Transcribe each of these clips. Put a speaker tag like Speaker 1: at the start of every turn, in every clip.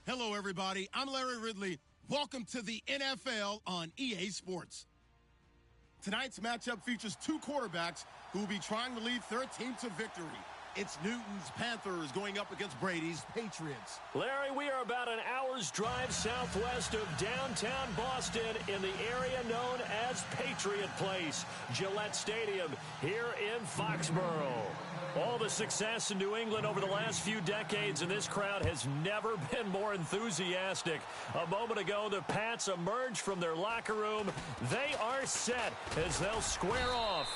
Speaker 1: Hello, everybody. I'm Larry Ridley. Welcome to the NFL on EA Sports. Tonight's matchup features two quarterbacks who will be trying to lead their team to victory. It's Newton's Panthers going up against Brady's Patriots.
Speaker 2: Larry, we are about an hour's drive southwest of downtown Boston in the area known as Patriot Place, Gillette Stadium, here in Foxborough. All the success in New England over the last few decades, and this crowd has never been more enthusiastic. A moment ago, the Pats emerged from their locker room. They are set as they'll square off.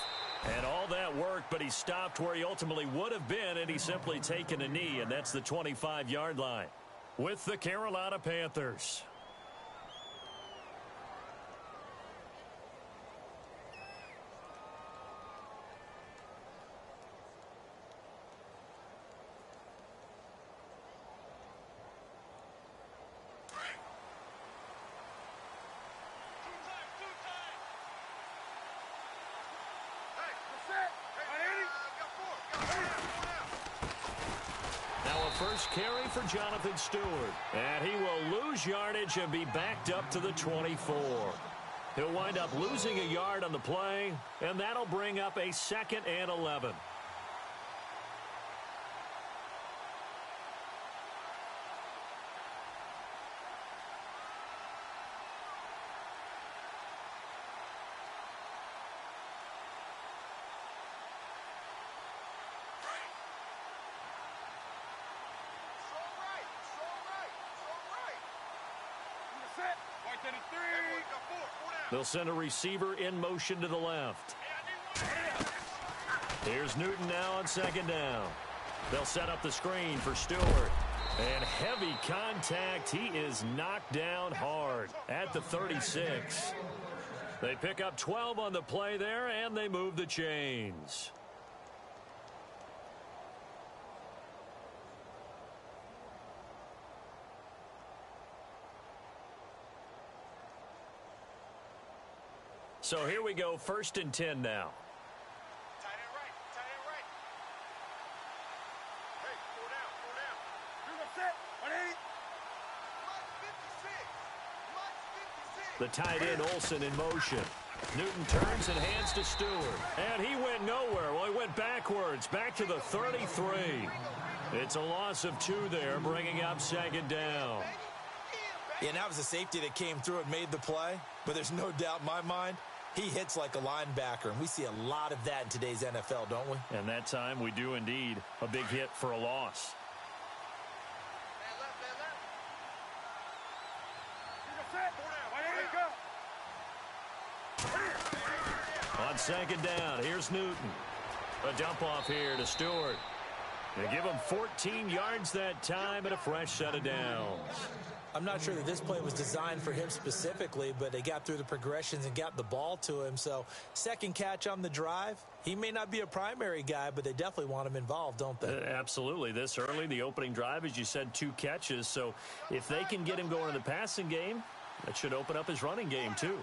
Speaker 2: And all that worked, but he stopped where he ultimately would have been, and he's simply taken a knee, and that's the 25-yard line with the Carolina Panthers. First carry for Jonathan Stewart. And he will lose yardage and be backed up to the 24. He'll wind up losing a yard on the play, and that'll bring up a 2nd and 11. They'll send a receiver in motion to the left. Here's Newton now on 2nd down. They'll set up the screen for Stewart. And heavy contact. He is knocked down hard at the 36. They pick up 12 on the play there, and they move the chains. So here we go, 1st and 10 now.
Speaker 3: Tight end right, tight end right. Hey, four down. You're the set, 180.
Speaker 2: The tight end Olsen in motion. Newton turns and hands to Stewart. And he went nowhere. Well, he went backwards, back to the 33. It's a loss of 2 there, bringing up 2nd down.
Speaker 4: Yeah, and that was a safety that came through and made the play. But there's no doubt in my mind, he hits like a linebacker, and we see a lot of that in today's NFL, don't we?
Speaker 2: And that time we do indeed. A big hit for a loss. On 2nd down, here's Newton. A dump off here to Stewart. They give him 14 yards that time and a fresh set of downs.
Speaker 4: I'm not sure that this play was designed for him specifically, but they got through the progressions and got the ball to him. So 2nd catch on the drive. He may not be a primary guy, but they definitely want him involved, don't they?
Speaker 2: Absolutely. This early, the opening drive, as you said, 2 catches. So if they can get him going in the passing game, that should open up his running game too.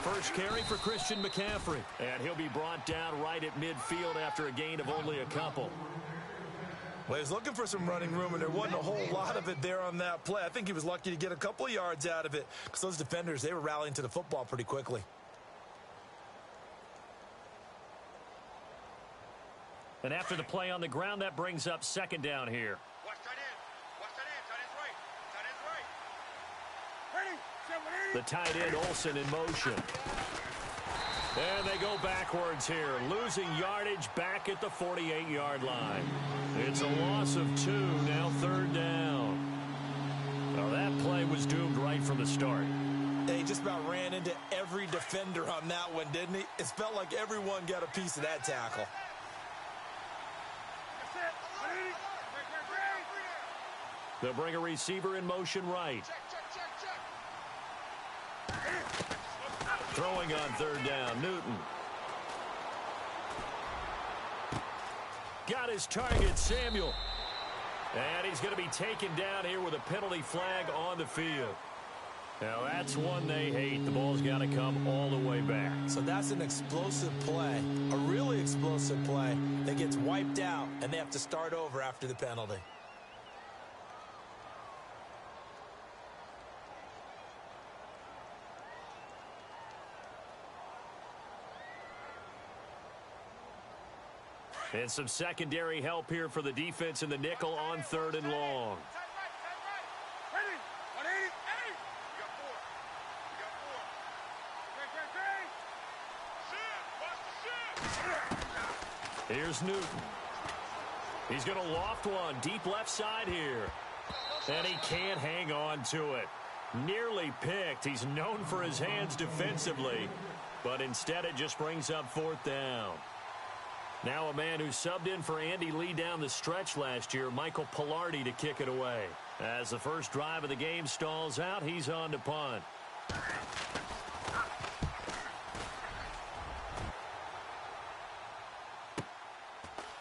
Speaker 2: First carry for Christian McCaffrey. And he'll be brought down right at midfield after a gain of only a couple.
Speaker 4: Well, he was looking for some running room, and there wasn't a whole lot of it there on that play. I think he was lucky to get a couple of yards out of it because those defenders, they were rallying to the football pretty quickly.
Speaker 2: And after the play on the ground, that brings up 2nd down here.
Speaker 3: Watch tight end. Watch tight end. Tight end's right. Tight end's right.
Speaker 2: The tight end Olsen in motion. And they go backwards here, losing yardage back at the 48-yard line. It's a loss of 2, now 3rd down. Well, that play was doomed right from the start.
Speaker 4: He just about ran into every defender on that one, didn't he? It felt like everyone got a piece of that tackle.
Speaker 2: They'll bring a receiver in motion right. Throwing on 3rd down, Newton. Got his target, Samuel. And he's going to be taken down here with a penalty flag on the field. Now that's one they hate. The ball's got to come all the way back.
Speaker 4: So that's an explosive play, a really explosive play that gets wiped out, and they have to start over after the penalty.
Speaker 2: And some secondary help here for the defense in the nickel on 3rd and long.
Speaker 3: Ready? 180. Hey! You got 4. You got 4. Shit! Watch the shit!
Speaker 2: Here's Newton. He's going to loft one deep left side here. And he can't hang on to it. Nearly picked. He's known for his hands defensively. But instead it just brings up 4th down. Now a man who subbed in for Andy Lee down the stretch last year, Michael Pilardi, to kick it away. As the first drive of the game stalls out, he's on to punt.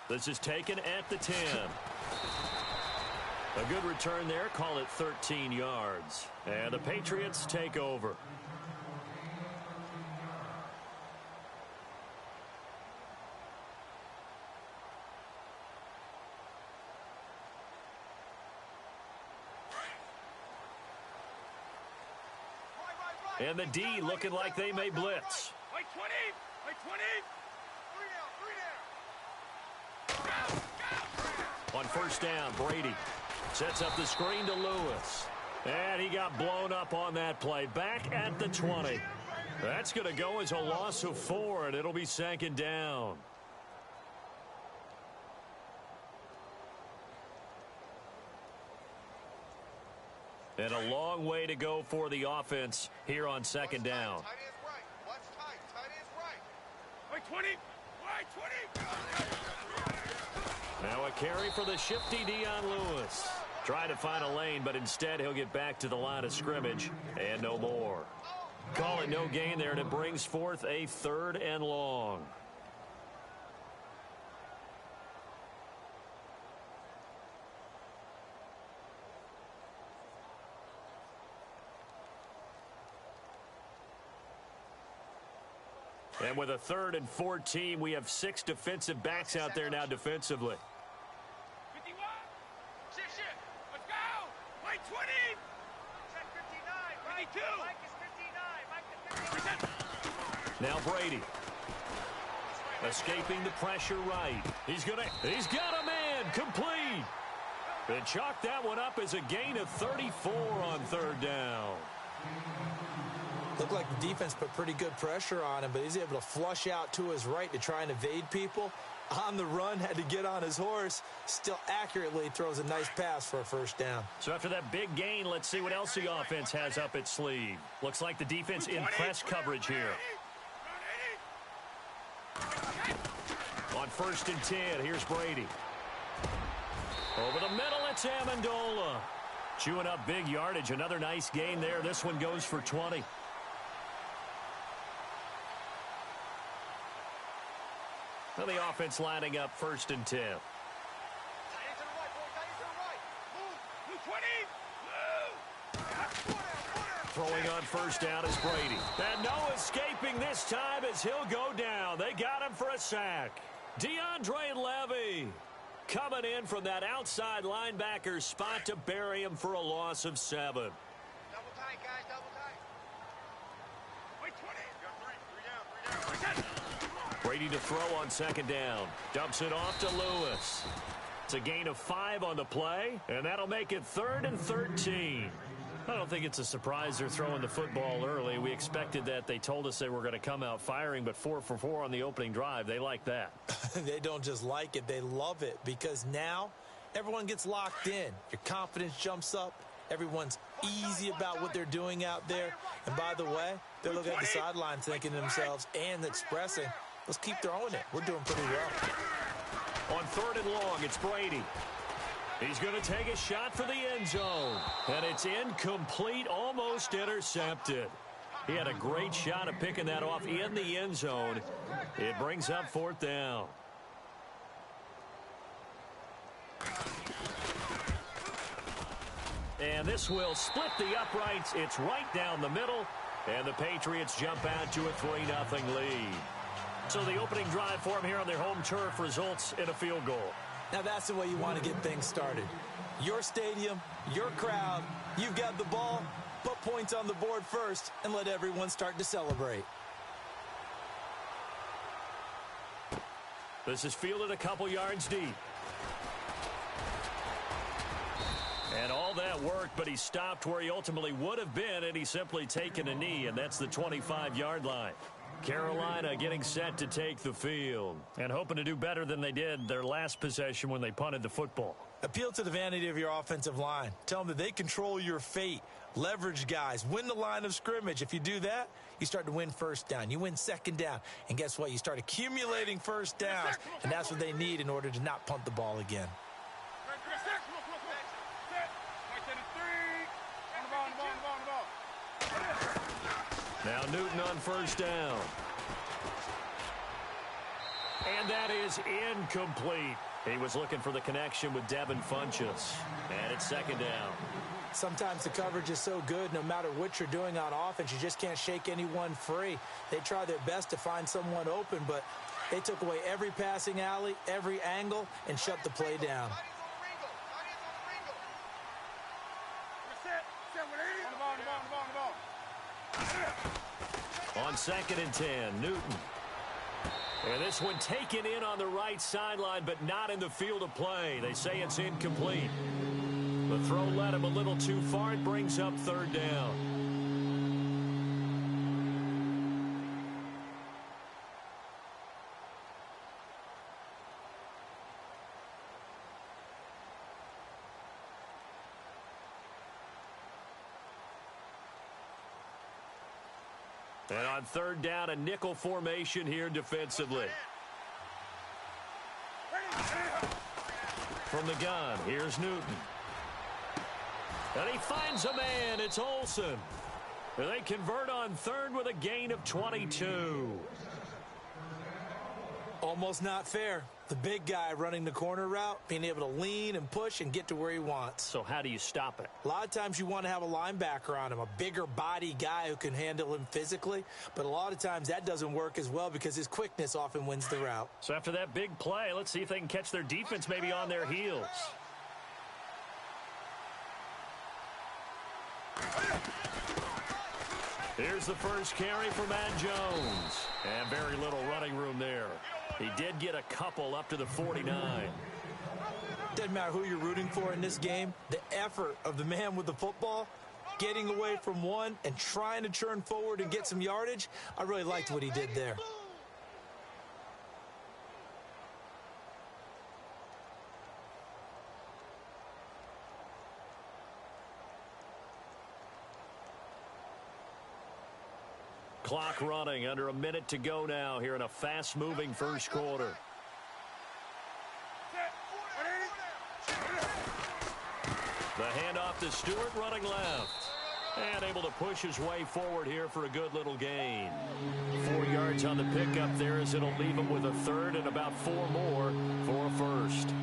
Speaker 2: This is taken at the 10. A good return there, call it 13 yards. And the Patriots take over. And the D looking like they may blitz.
Speaker 3: Like 20! Like 20! 3 down!
Speaker 2: On first down, Brady sets up the screen to Lewis. And he got blown up on that play. Back at the 20. That's going to go as a loss of 4, and it'll be 2nd down. And a long way to go for the offense here on 2nd down.
Speaker 3: Tight end's right. Watch tight. Tight end's right. Like 20! Like 20!
Speaker 2: Now a carry for the shifty Dion Lewis. Trying to find a lane, but instead he'll get back to the line of scrimmage and no more. Call it no gain there, and it brings forth a 3rd and long. And with a 3rd and 14, we have 6 defensive backs out there now defensively.
Speaker 3: 51! Shit! Let's go! Like 20! Check 59! 52! Mike is 59! Mike is 59!
Speaker 2: Now Brady. Escaping the pressure right. He's got a man complete. And chalk that one up as a gain of 34 on 3rd down.
Speaker 4: Looked like the defense put pretty good pressure on him, but he's able to flush out to his right to try and evade people. On the run, had to get on his horse. Still accurately throws a nice pass for a 1st down.
Speaker 2: So after that big gain, let's see what else the offense has up its sleeve. Looks like the defense in press coverage here. On 1st and 10, here's Brady. Over the middle, it's Amendola. Chewing up big yardage. Another nice gain there. This one goes for 20. Well, the offense lining up 1st and 10.
Speaker 3: Tight end to the right, boy. Tight end to the right. Move! Move 20! Move!
Speaker 2: Throwing on 1st down is Brady. And no escaping this time as he'll go down. They got him for a sack. DeAndre Levy coming in from that outside linebacker spot to bury him for a loss of 7.
Speaker 3: Double tight, guys. Double tight. Like 20! You got 3. 3 down.
Speaker 2: Brady to throw on 2nd down. Dumps it off to Lewis. It's a gain of 5 on the play, and that'll make it 3rd and 13. I don't think it's a surprise they're throwing the football early. We expected that. They told us they were going to come out firing, but 4 for 4 on the opening drive. They like that.
Speaker 4: They don't just like it, they love it, because now everyone gets locked in. Your confidence jumps up. Everyone's easy about what they're doing out there. And by the way, they're looking at the sideline thinking to themselves and expressing, let's keep throwing it. We're doing pretty well.
Speaker 2: On 3rd and long, it's Brady. He's going to take a shot for the end zone. And it's incomplete, almost intercepted. He had a great shot at picking that off in the end zone. It brings up 4th down. And this will split the uprights. It's right down the middle. And the Patriots jump out to a 3-0 lead. So the opening drive for them here on their home turf results in a field goal.
Speaker 4: Now that's the way you want to get things started. Your stadium, your crowd, you've got the ball, put points on the board first, and let everyone start to celebrate.
Speaker 2: This is fielded a couple yards deep. And all that worked, but he stopped where he ultimately would have been, and he's simply taken a knee, and that's the 25-yard line. Carolina getting set to take the field and hoping to do better than they did their last possession when they punted the football.
Speaker 4: Appeal to the vanity of your offensive line. Tell them that they control your fate. Leverage guys. Win the line of scrimmage. If you do that, you start to win first down. You win second down. And guess what? You start accumulating first downs, and that's what they need in order to not punt the ball again.
Speaker 2: Now Newton on first down. And that is incomplete. He was looking for the connection with Devin Funchess. And it's second down.
Speaker 4: Sometimes the coverage is so good, no matter what you're doing on offense, you just can't shake anyone free. They try their best to find someone open, but they took away every passing alley, every angle, and shut the play down.
Speaker 2: On 2nd and 10, Newton. And this one taken in on the right sideline, but not in the field of play. They say it's incomplete. The throw led him a little too far. It brings up third down. And on third down, a nickel formation here defensively. From the gun, here's Newton. And he finds a man. It's Olsen. And they convert on third with a gain of 22.
Speaker 4: Almost not fair. The big guy running the corner route, being able to lean and push and get to where he wants.
Speaker 2: So how do you stop it?
Speaker 4: A lot of times you want to have a linebacker on him, a bigger body guy who can handle him physically. But a lot of times that doesn't work as well because his quickness often wins the route.
Speaker 2: So after that big play, let's see if they can catch their defense maybe on their heels. Here's the first carry for Matt Jones. And very little running room there. He did get a couple up to the 49.
Speaker 4: Doesn't matter who you're rooting for in this game. The effort of the man with the football, getting away from one and trying to turn forward and get some yardage, I really liked what he did there.
Speaker 2: Clock running, under a minute to go now here in a fast-moving first quarter. The handoff to Stewart running left. And able to push his way forward here for a good little gain. 4 yards on the pickup there as it'll leave him with a third and about 4 more for a first.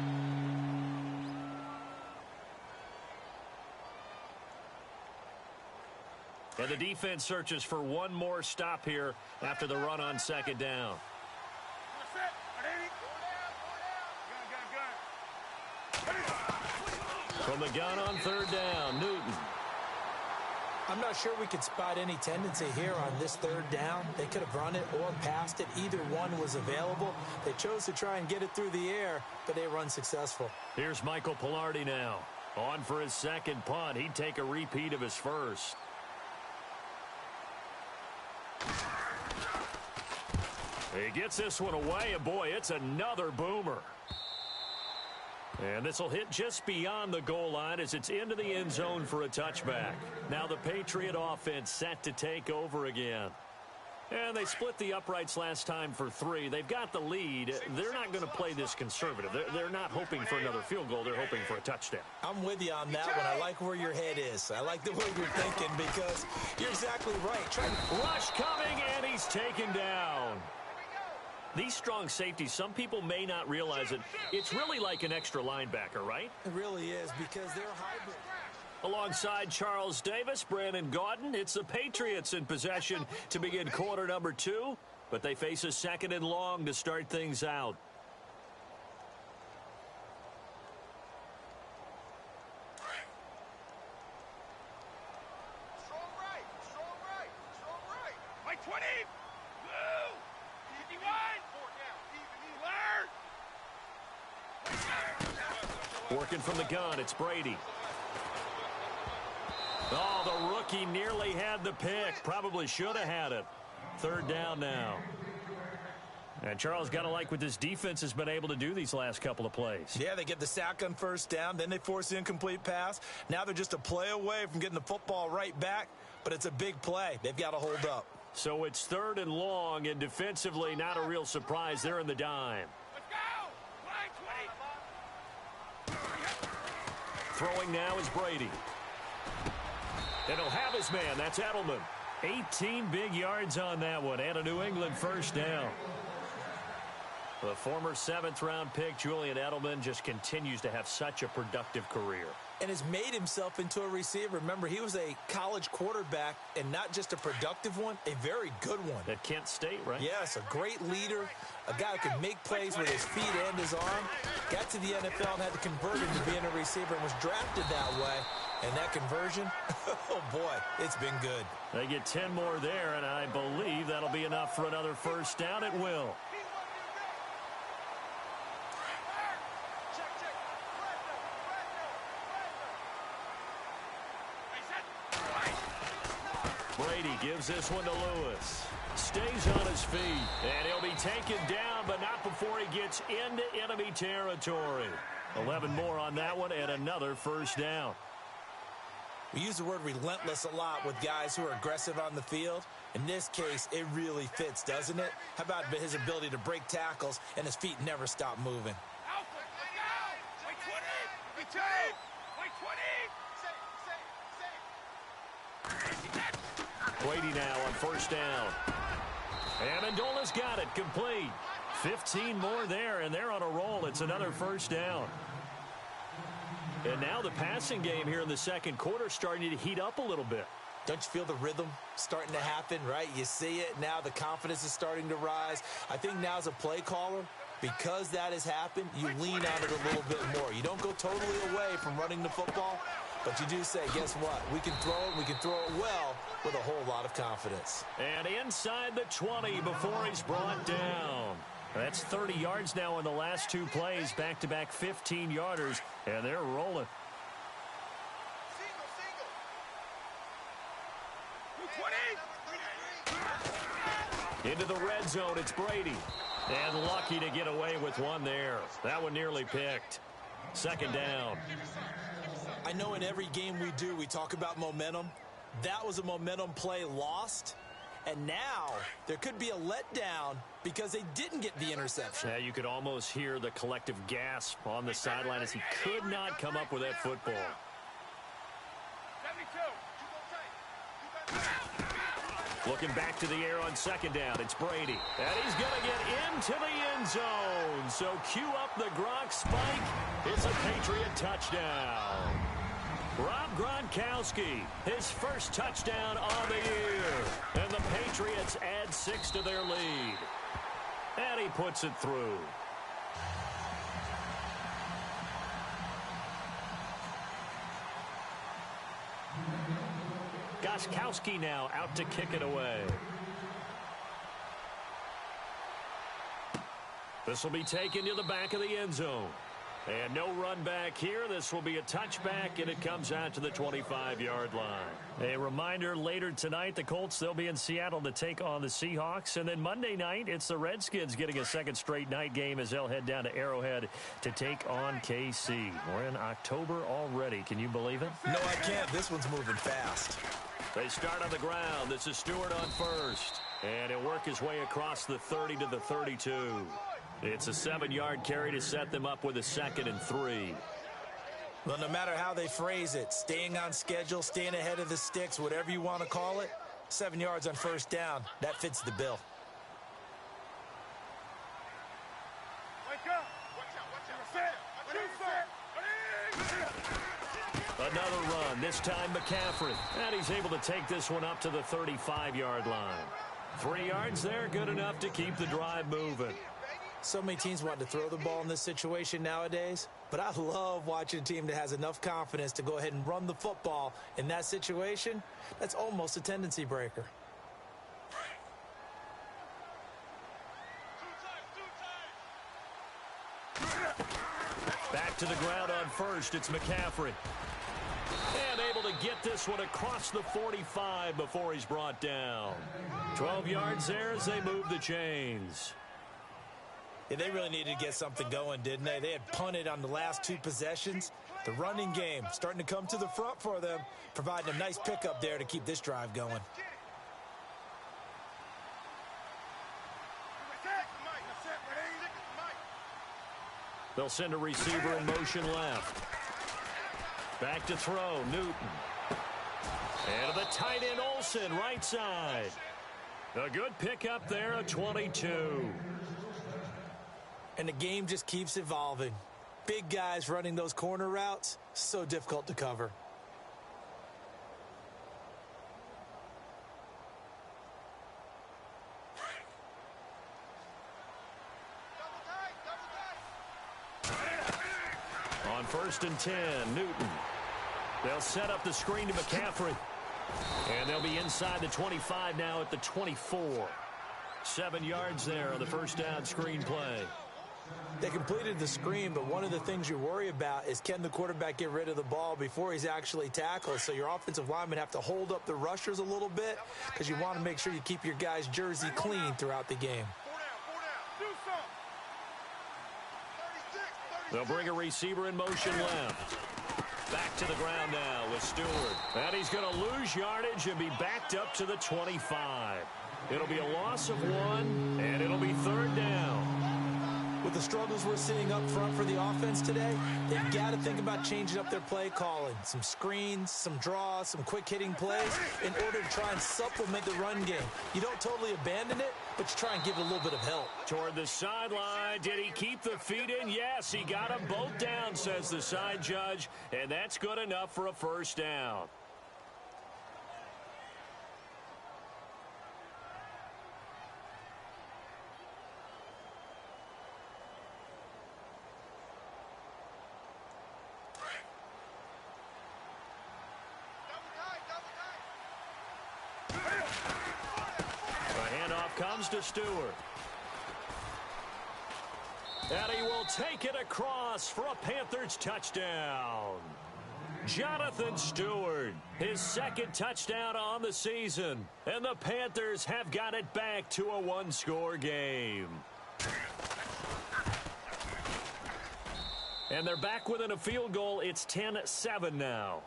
Speaker 2: And the defense searches for one more stop here after the run on second down. From the gun on third down, Newton.
Speaker 4: I'm not sure we could spot any tendency here on this third down. They could have run it or passed it. Either one was available. They chose to try and get it through the air, but they run successful.
Speaker 2: Here's Michael Pilardi now. On for his second punt. He'd take a repeat of his first. He gets this one away, and boy, it's another boomer. And this will hit just beyond the goal line as it's into the end zone for a touchback. Now the Patriot offense set to take over again. And they split the uprights last time for 3. They've got the lead. They're not going to play this conservative. They're not hoping for another field goal. They're hoping for a touchdown.
Speaker 4: I'm with you on that one. I like where your head is. I like the way you're thinking because you're exactly right.
Speaker 2: Rush coming, and he's taken down. These strong safeties, some people may not realize it. It's really like an extra linebacker, right?
Speaker 4: It really is because they're hybrid.
Speaker 2: Alongside Charles Davis, Brandon Gaudin, it's the Patriots in possession to begin quarter number 2, but they face a 2nd and long to start things out.
Speaker 3: Strong right. Strong right. Strong right. Like 20. Blue. 51. 4 down. Even.
Speaker 2: Working from the gun, it's Brady. Oh, the rookie nearly had the pick. Probably should have had it. 3rd down now. And Charles, got to like what this defense has been able to do these last couple of plays.
Speaker 4: Yeah, they get the sack on 1st down, then they force the incomplete pass. Now they're just a play away from getting the football right back, but it's a big play. They've got to hold up.
Speaker 2: So it's 3rd and long, and defensively not a real surprise. They're in the dime.
Speaker 3: Let's go. Line 20.
Speaker 2: Throwing now is Brady. And he'll have his man. That's Edelman. 18 big yards on that one, and a New England 1st down. The former 7th-round pick, Julian Edelman, just continues to have such a productive career.
Speaker 4: And has made himself into a receiver. Remember, he was a college quarterback, and not just a productive one, a very good one.
Speaker 2: At Kent State, right?
Speaker 4: Yes, a great leader, a guy who can make plays with his feet and his arm. Got to the NFL and had to convert into being a receiver and was drafted that way. And that conversion, oh boy, it's been good.
Speaker 2: They get 10 more there, and I believe that'll be enough for another 1st down. It will. Brady gives this one to Lewis. Stays on his feet, and he'll be taken down, but not before he gets into enemy territory. 11 more on that one, and another 1st down.
Speaker 4: We use the word relentless a lot with guys who are aggressive on the field. In this case, it really fits, doesn't it? How about his ability to break tackles and his feet never stop moving?
Speaker 2: Brady now on 1st down. And Amendola's got it complete. 15 more there, and they're on a roll. It's another 1st down. And now the passing game here in the 2nd quarter starting to heat up a little bit.
Speaker 4: Don't you feel the rhythm starting to happen, right? You see it now. The confidence is starting to rise. I think now as a play caller, because that has happened, you lean on it a little bit more. You don't go totally away from running the football, but you do say, guess what? We can throw it. We can throw it well with a whole lot of confidence.
Speaker 2: And inside the 20 before he's brought down. That's 30 yards now in the last 2 plays, back-to-back 15-yarders, and they're rolling. Into the red zone, it's Brady. And lucky to get away with one there. That one nearly picked. 2nd down.
Speaker 4: I know in every game we do, we talk about momentum. That was a momentum play lost. And now there could be a letdown because they didn't get the interception.
Speaker 2: Yeah, you could almost hear the collective gasp on the sideline as he could not come up with that football.
Speaker 3: 72.
Speaker 2: Looking back to the air on 2nd down, it's Brady. And he's going to get into the end zone. So cue up the Gronk spike. It's a Patriot touchdown. Rob Gronkowski, his 1st touchdown on the year. And the Patriots add 6 to their lead. And he puts it through. Gronkowski now out to kick it away. This will be taken to the back of the end zone. And no run back here. This will be a touchback, and it comes out to the 25-yard line. A reminder, later tonight, the Colts, they'll be in Seattle to take on the Seahawks. And then Monday night, it's the Redskins getting a 2nd straight night game as they'll head down to Arrowhead to take on KC. We're in October already. Can you believe it?
Speaker 4: No, I can't. This one's moving fast.
Speaker 2: They start on the ground. This is Stewart on 1st. And he'll work his way across the 30 to the 32. It's a 7-yard carry to set them up with a 2nd and 3.
Speaker 4: Well, no matter how they phrase it, staying on schedule, staying ahead of the sticks, whatever you want to call it, 7 yards on 1st down, that fits the bill.
Speaker 3: Wake up! Watch out, watch out.
Speaker 2: Another run, this time McCaffrey. And he's able to take this one up to the 35-yard line. 3 yards there, good enough to keep the drive moving.
Speaker 4: So many teams want to throw the ball in this situation nowadays, but I love watching a team that has enough confidence to go ahead and run the football in that situation. That's almost a tendency breaker.
Speaker 2: Back to the ground on first, it's McCaffrey. And able to get this one across the 45 before he's brought down. 12 yards there as they move the chains.
Speaker 4: Yeah, they really needed to get something going, didn't they? They had punted on the last 2 possessions. The running game starting to come to the front for them, providing a nice pickup there to keep this drive going.
Speaker 2: They'll send a receiver in motion left. Back to throw, Newton. And to the tight end, Olsen, right side. A good pickup there, a 22.
Speaker 4: And the game just keeps evolving. Big guys running those corner routes, so difficult to cover.
Speaker 2: On 1st and 10, Newton. They'll set up the screen to McCaffrey. And they'll be inside the 25 now at the 24. 7 yards there on the first down screen play.
Speaker 4: They completed the screen, but one of the things you worry about is can the quarterback get rid of the ball before he's actually tackled? So your offensive linemen have to hold up the rushers a little bit because you want to make sure you keep your guy's jersey clean throughout the game.
Speaker 2: They'll bring a receiver in motion left. Back to the ground now with Stewart. And he's going to lose yardage and be backed up to the 25. It'll be a loss of 1, and it'll be 3rd down.
Speaker 4: With the struggles we're seeing up front for the offense today, they've got to think about changing up their play calling. Some screens, some draws, some quick-hitting plays in order to try and supplement the run game. You don't totally abandon it, but you try and give it a little bit of help.
Speaker 2: Toward the sideline, did he keep the feet in? Yes, he got them both down, says the side judge, and that's good enough for a 1st down. Comes to Stewart. And he will take it across for a Panthers touchdown. Jonathan Stewart, his 2nd touchdown on the season. And the Panthers have got it back to a 1-score game. And they're back within a field goal. It's 10-7 now.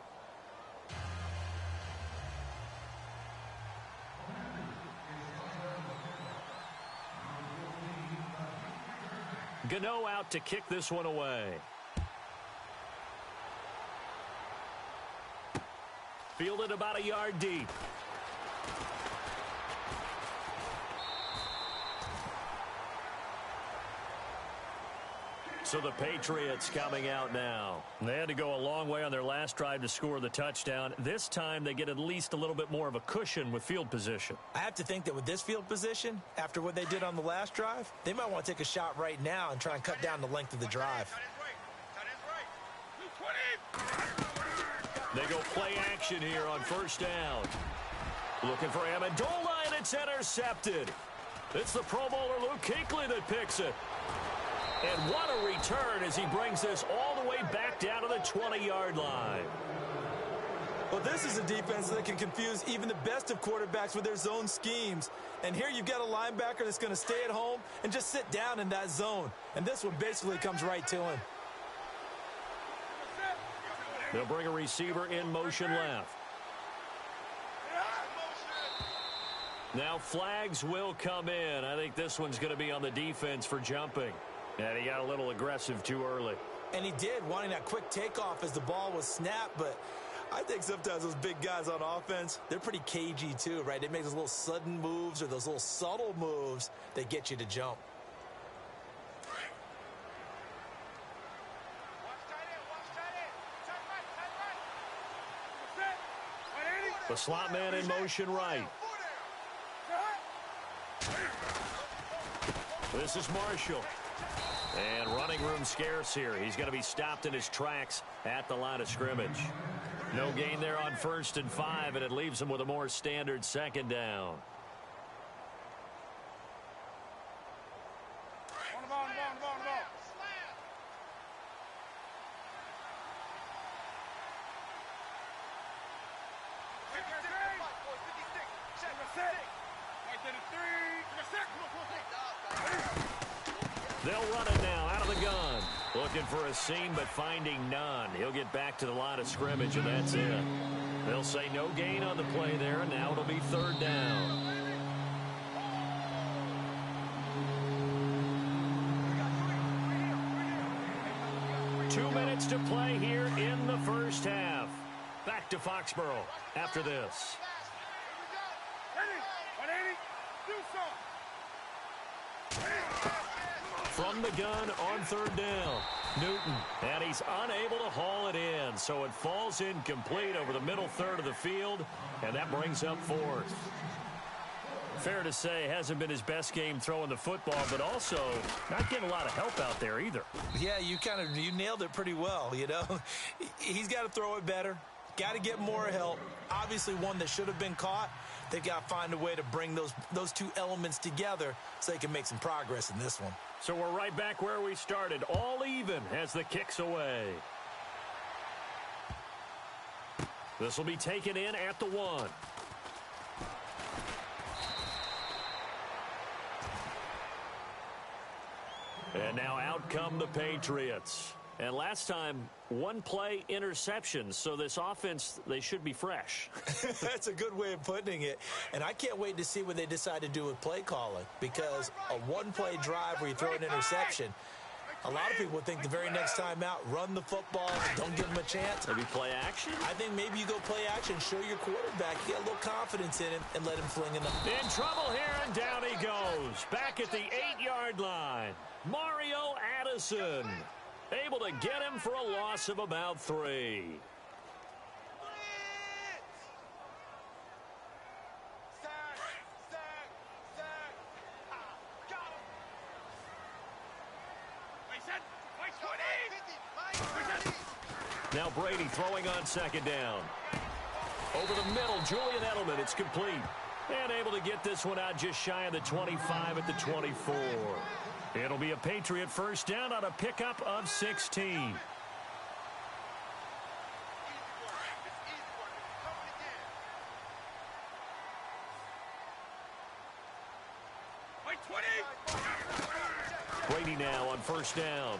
Speaker 2: Gano out to kick this one away. Fielded about a yard deep. So the Patriots coming out now. They had to go a long way on their last drive to score the touchdown. This time they get at least a little bit more of a cushion with field position.
Speaker 4: I have to think that with this field position, after what they did on the last drive, they might want to take a shot right now and try and cut down the length of the drive.
Speaker 2: They go play action here on 1st down. Looking for Amendola, and it's intercepted. It's the Pro Bowler Luke Kuechly that picks it. And what a return as he brings this all the way back down to the 20-yard line.
Speaker 4: Well, this is a defense that can confuse even the best of quarterbacks with their zone schemes. And here you've got a linebacker that's going to stay at home and just sit down in that zone. And this one basically comes right to him.
Speaker 2: They'll bring a receiver in motion left. Now flags will come in. I think this one's going to be on the defense for jumping. And he got a little aggressive too early.
Speaker 4: And he did, wanting that quick takeoff as the ball was snapped. But I think sometimes those big guys on offense, they're pretty cagey too, right? They make those little sudden moves or those little subtle moves that get you to jump.
Speaker 2: The slot man in motion right. This is Marshall. And running room scarce here. He's going to be stopped in his tracks at the line of scrimmage. No gain there on 1st and 5, and it leaves him with a more standard 2nd down. They'll run it now out of the gun. Looking for a seam, but finding none. He'll get back to the line of scrimmage, and that's it. They'll say no gain on the play there, and now it'll be 3rd down. Two minutes to play here in the first half. Back to Foxborough after this. From the gun on 3rd down, Newton, and he's unable to haul it in, so it falls incomplete over the middle third of the field, and that brings up 4th. Fair to say, hasn't been his best game throwing the football, but also not getting a lot of help out there either.
Speaker 4: Yeah, you nailed it pretty well, you know. He's got to throw it better, got to get more help. Obviously one that should have been caught. They got to find a way to bring those two elements together so they can make some progress in this one.
Speaker 2: So we're right back where we started, all even as the kick's away. This will be taken in at the 1. And now out come the Patriots. And last time, 1-play interception. So this offense, they should be fresh.
Speaker 4: That's a good way of putting it. And I can't wait to see what they decide to do with play calling. Because a 1-play drive where you throw an interception, a lot of people think the very next time out, run the football, don't give them a chance.
Speaker 2: Maybe play action?
Speaker 4: I think maybe you go play action, show your quarterback, get a little confidence in him, and let him fling it up.
Speaker 2: In trouble here, and down he goes. Back at the 8-yard line. Mario Addison able to get him for a loss of about 3. Now Brady throwing on 2nd down. Over the middle, Julian Edelman. It's complete. And able to get this one out just shy of the 25 at the 24. It'll be a Patriot 1st down on a pickup of 16. Brady now on 1st down.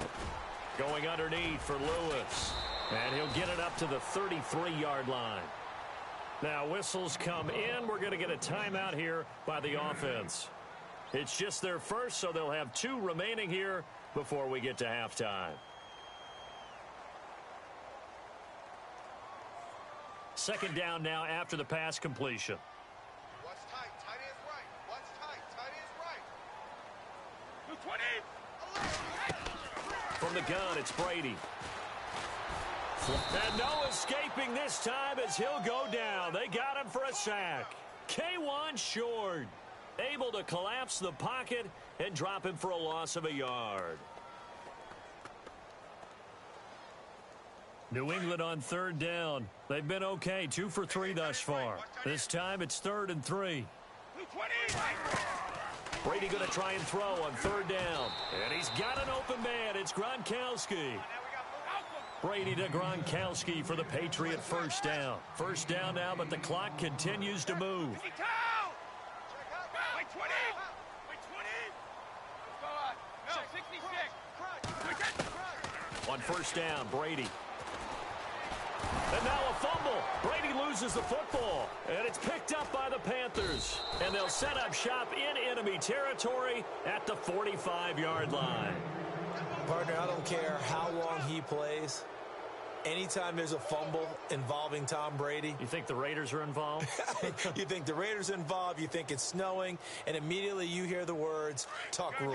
Speaker 2: Going underneath for Lewis. And he'll get it up to the 33-yard line. Now whistles come in. We're going to get a timeout here by the offense. It's just their first, so they'll have 2 remaining here before we get to halftime. 2nd down now after the pass completion.
Speaker 3: What's tight? Tight is right. What's tight? Tight is right. 20.
Speaker 2: From the gun, it's Brady. And no escaping this time as he'll go down. They got him for a sack. K1 short. Able to collapse the pocket and drop him for a loss of a yard. New England on 3rd down. They've been okay, 2 for 3 thus far. This time it's 3rd and 3. Brady going to try and throw on 3rd down. And he's got an open man. It's Gronkowski. Brady to Gronkowski for the Patriot 1st down. 1st down now, but the clock continues to move. On 1st down, Brady. And now a fumble. Brady loses the football. And it's picked up by the Panthers. And they'll set up shop in enemy territory at the 45-yard line.
Speaker 4: Partner, I don't care how long he plays. Anytime there's a fumble involving Tom Brady.
Speaker 2: You think the Raiders are involved?
Speaker 4: You think the Raiders are involved, you think it's snowing, and immediately you hear the words, tuck rule.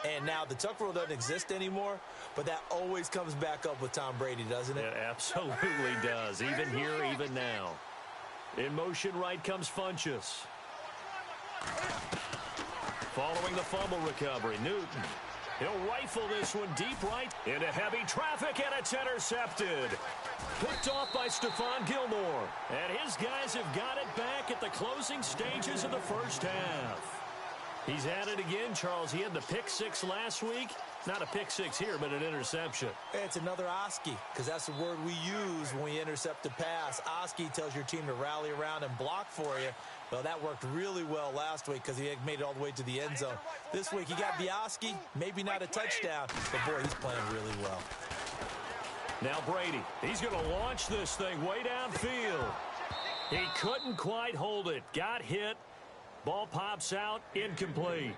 Speaker 4: And now the tuck rule doesn't exist anymore, but that always comes back up with Tom Brady, doesn't it?
Speaker 2: It absolutely does, even here, even now. In motion right comes Funchess. Following the fumble recovery, Newton. He'll rifle this one deep right into heavy traffic, and it's intercepted. Picked off by Stephon Gilmore. And his guys have got it back at the closing stages of the first half. He's at it again, Charles. He had the pick six last week. Not a pick six here, but an interception.
Speaker 4: It's another Oski, because that's the word we use when we intercept a pass. Oski tells your team to rally around and block for you. Well, that worked really well last week because he had made it all the way to the end zone. This week, he got the Oski, maybe not a touchdown, but boy, he's playing really well.
Speaker 2: Now Brady, he's going to launch this thing way downfield. He couldn't quite hold it. Got hit. Ball pops out, incomplete.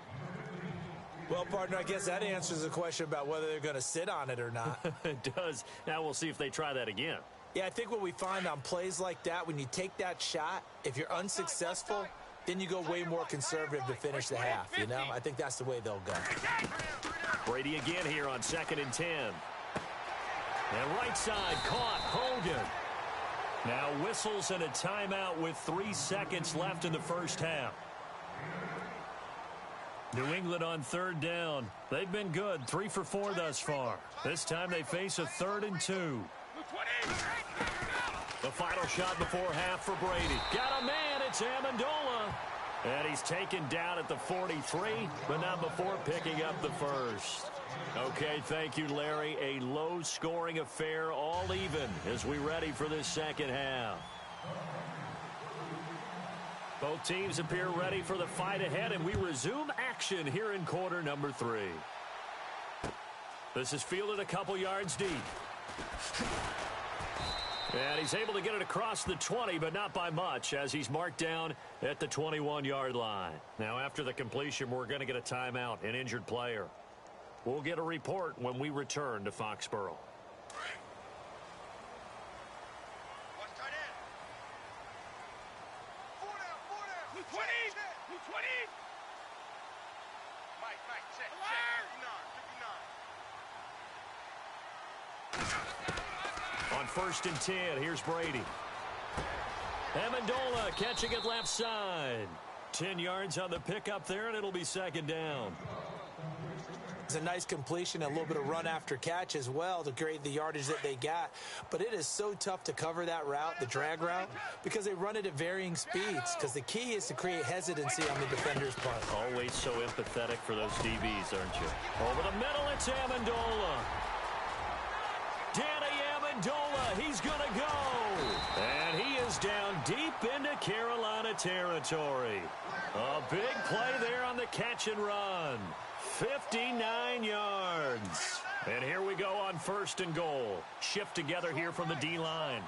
Speaker 4: Well, partner, I guess that answers the question about whether they're going to sit on it or not.
Speaker 2: It does. Now we'll see if they try that again.
Speaker 4: Yeah, I think what we find on plays like that, when you take that shot, if you're unsuccessful, then you go way more conservative to finish the half, you know? I think that's the way they'll go.
Speaker 2: Brady again here on 2nd and 10. And right side caught, Hogan. Now whistles and a timeout with 3 seconds left in the first half. New England on 3rd down. They've been good, 3 for 4 thus far. This time they face a 3rd and 2. The final shot before half for Brady. Got a man, it's Amendola. And he's taken down at the 43, but not before picking up the first. Okay, thank you, Larry. A low-scoring affair, all even, as we ready for this second half. Both teams appear ready for the fight ahead, and we resume action here in quarter number 3. This is fielded a couple yards deep. And he's able to get it across the 20, but not by much, as he's marked down at the 21-yard line. Now, after the completion, we're going to get a timeout, an injured player. We'll get a report when we return to Foxborough. On 1st and 10, here's Brady. Amendola catching it left side. 10 yards on the pickup there, and it'll be 2nd down.
Speaker 4: It's a nice completion, a little bit of run after catch as well to create the yardage that they got. But it is so tough to cover that route, the drag route, because they run it at varying speeds. Because the key is to create hesitancy on the defender's part.
Speaker 2: Always so empathetic for those DBs, aren't you? Over the middle, it's Amendola. Danny Amendola, he's going to go. And he is down deep into Carolina territory. A big play there on the catch and run. 59 yards. And here we go on 1st and goal. Shift together here from the D-line.